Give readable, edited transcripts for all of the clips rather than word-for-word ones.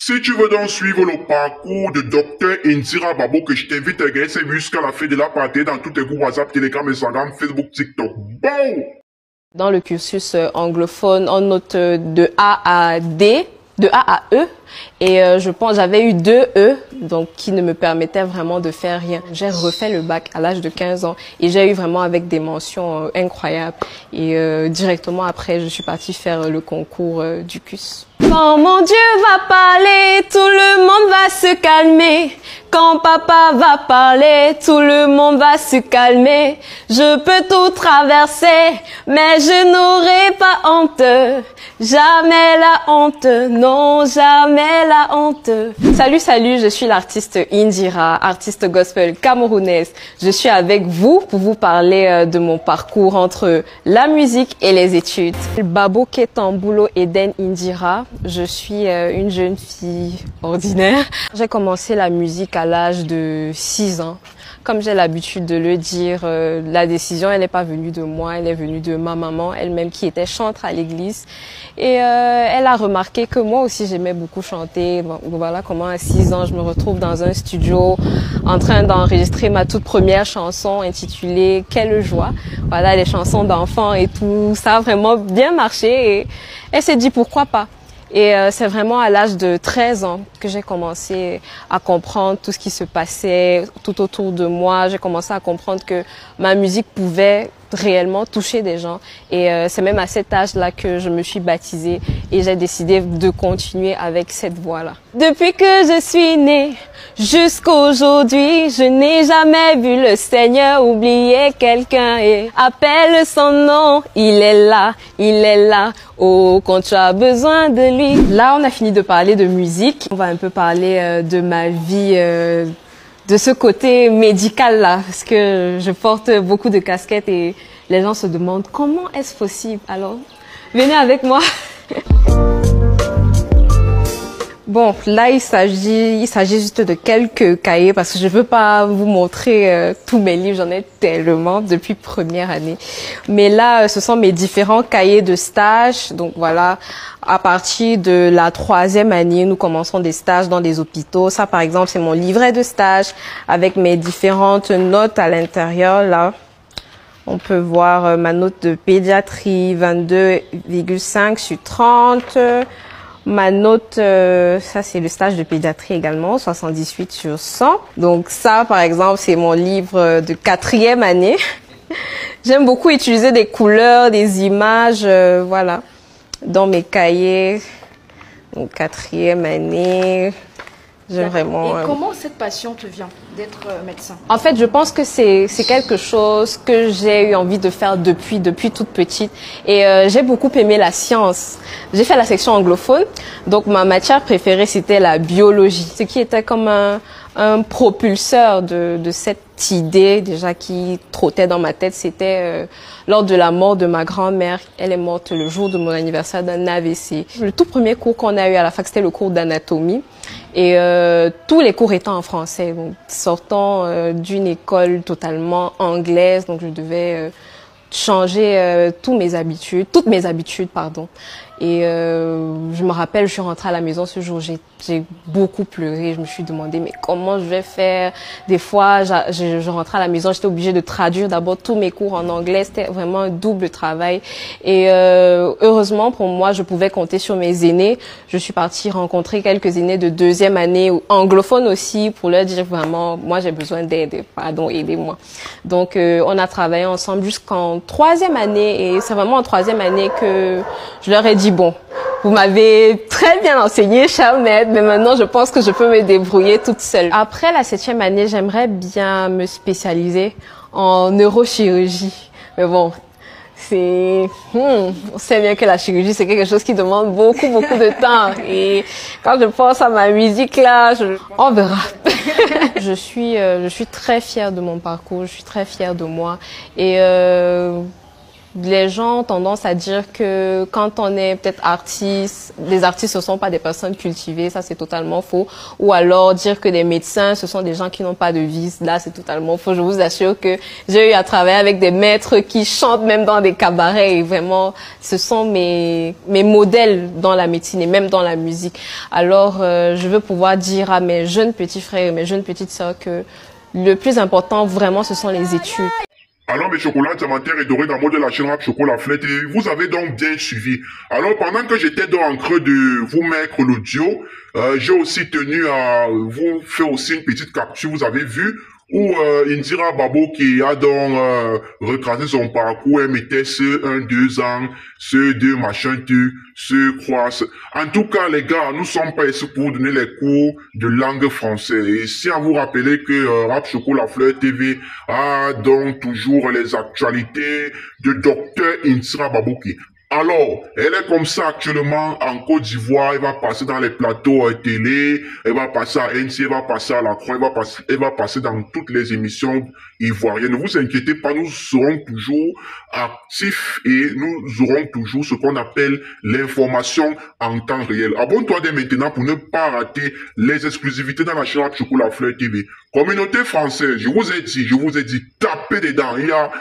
Si tu veux donc suivre le parcours de Dr Indira Babo, que je t'invite à regarder ces jusqu'à la fin de la partie dans tous tes groupes WhatsApp, Telegram, Instagram, Facebook, TikTok. Bon! Dans le cursus anglophone, on note de A à D, de A à E. Et je pense j'avais eu 2 E, donc qui ne me permettaient vraiment de faire rien. J'ai refait le bac à l'âge de 15 ans et j'ai eu vraiment avec des mentions incroyables. Et directement après, je suis partie faire le concours du CUS. Quand mon Dieu va parler, tout le monde va se calmer. Quand papa va parler, tout le monde va se calmer. Je peux tout traverser, mais je n'aurai pas honte. Jamais la honte, non, jamais la honte. Salut, je suis l'artiste Indira, artiste gospel camerounaise. Je suis avec vous pour vous parler de mon parcours entre la musique et les études. Babo Ketambulo Eden Indira. Je suis une jeune fille ordinaire. J'ai commencé la musique à l'âge de 6 ans. Comme j'ai l'habitude de le dire, la décision, elle n'est pas venue de moi, elle est venue de ma maman, elle-même qui était chantre à l'église. Et elle a remarqué que moi aussi j'aimais beaucoup chanter. Bon, voilà comment à 6 ans, je me retrouve dans un studio en train d'enregistrer ma toute première chanson intitulée « Quelle joie ». Voilà, les chansons d'enfants et tout, ça a vraiment bien marché et elle s'est dit pourquoi pas. Et c'est vraiment à l'âge de 13 ans que j'ai commencé à comprendre tout ce qui se passait tout autour de moi. J'ai commencé à comprendre que ma musique pouvait réellement toucher des gens. Et c'est même à cet âge-là que je me suis baptisée et j'ai décidé de continuer avec cette voie-là. Depuis que je suis née jusqu'aujourd'hui, je n'ai jamais vu le Seigneur oublier quelqu'un et appelle son nom. Il est là, oh, quand tu as besoin de lui. Là, on a fini de parler de musique. On va un peu parler de ma vie de ce côté médical là, parce que je porte beaucoup de casquettes et les gens se demandent comment est-ce possible. Alors, venez avec moi. Bon, là il s'agit juste de quelques cahiers parce que je veux pas vous montrer tous mes livres, j'en ai tellement depuis première année. Mais là, ce sont mes différents cahiers de stage. Donc voilà, à partir de la 3e année, nous commençons des stages dans des hôpitaux. Ça, par exemple, c'est mon livret de stage avec mes différentes notes à l'intérieur. Là, on peut voir ma note de pédiatrie, 22,5 sur 30. Ma note, ça c'est le stage de pédiatrie également, 78 sur 100. Donc ça, par exemple, c'est mon livre de 4e année. J'aime beaucoup utiliser des couleurs, des images, voilà, dans mes cahiers. Donc 4e année. J'aime vraiment. Et comment cette passion te vient d'être médecin? En fait, je pense que c'est quelque chose que j'ai eu envie de faire depuis toute petite. Et j'ai beaucoup aimé la science. J'ai fait la section anglophone, donc ma matière préférée c'était la biologie, ce qui était comme un propulseur de cette idée déjà qui trottait dans ma tête. C'était lors de la mort de ma grand-mère. Elle est morte le jour de mon anniversaire d'un AVC. Le tout premier cours qu'on a eu à la fac, c'était le cours d'anatomie. Et tous les cours étant en français. Donc, sortant d'une école totalement anglaise, donc je devais changer toutes mes habitudes, pardon. Et je me rappelle, je suis rentrée à la maison ce jour, j'ai beaucoup pleuré. Je me suis demandé mais comment je vais faire. Des fois, je rentrais à la maison, j'étais obligée de traduire d'abord tous mes cours en anglais. C'était vraiment un double travail. Et heureusement pour moi, je pouvais compter sur mes aînés. Je suis partie rencontrer quelques aînés de 2e année anglophones aussi pour leur dire vraiment, moi j'ai besoin d'aide, pardon, aidez-moi. Donc on a travaillé ensemble jusqu'en 3e année et c'est vraiment en 3e année que je leur ai dit bon, vous m'avez très bien enseigné, cher maître, mais maintenant je pense que je peux me débrouiller toute seule. Après la 7e année, j'aimerais bien me spécialiser en neurochirurgie. Mais bon, on sait bien que la chirurgie c'est quelque chose qui demande beaucoup de temps. Et quand je pense à ma musique là, on verra. Je suis très fière de mon parcours, je suis très fière de moi. Et Les gens ont tendance à dire que quand on est peut-être artiste, les artistes ne sont pas des personnes cultivées, ça c'est totalement faux. Ou alors dire que les médecins, ce sont des gens qui n'ont pas de vice, là c'est totalement faux. Je vous assure que j'ai eu à travailler avec des maîtres qui chantent même dans des cabarets et vraiment, ce sont mes modèles dans la médecine et même dans la musique. Alors, je veux pouvoir dire à mes jeunes petits frères et mes jeunes petites sœurs que le plus important vraiment, ce sont les études. Alors mes chocolats diamantaires et dorés d'amour de la chaîne Rap Chocolat Fleur TV, vous avez donc bien suivi. Alors pendant que j'étais donc en train de vous mettre l'audio, j'ai aussi tenu à vous faire aussi une petite capture, vous avez vu, où Indira Babo qui a donc retracé son parcours, elle mettait ce 1, 2 ans, ce 2 machin tu, ce croise. En tout cas les gars, nous sommes pas ici pour donner les cours de langue française. Et si à vous rappeler que Rap Chocolat Fleur TV a donc toujours les actualités de Docteur Indira Babo qui. Alors, elle est comme ça actuellement en Côte d'Ivoire, elle va passer dans les plateaux télé, elle va passer à NC, elle va passer à La Croix, elle va passer dans toutes les émissions ivoiriennes. Ne vous inquiétez pas, nous serons toujours actifs et nous aurons toujours ce qu'on appelle l'information en temps réel. Abonne-toi dès maintenant pour ne pas rater les exclusivités dans la chaîne Rap Chocolat Fleur TV. Communauté française, je vous ai dit, tapez dedans. Il y a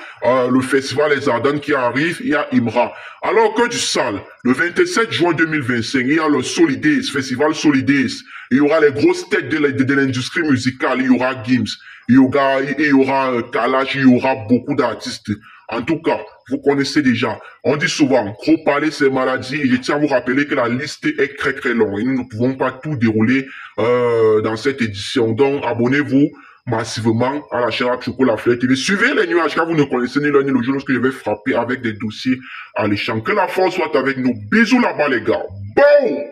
le festival Les Ardennes qui arrive, il y a Imra. Alors que du sale, le 27 juin 2025, il y a le Solidays, Festival Solidays. Il y aura les grosses têtes de l'industrie musicale, il y aura Gims, il y aura Kalash, il y aura beaucoup d'artistes. En tout cas, vous connaissez déjà. On dit souvent, trop parler c'est maladie. Et je tiens à vous rappeler que la liste est très très longue. Et nous ne pouvons pas tout dérouler dans cette édition. Donc, abonnez-vous massivement à la chaîne Rap Chocolat Fleur TV. Suivez les nuages car vous ne connaissez ni l'un ni le jour lorsque je vais frapper avec des dossiers alléchants. Que la force soit avec nous. Bisous là-bas les gars. Bon!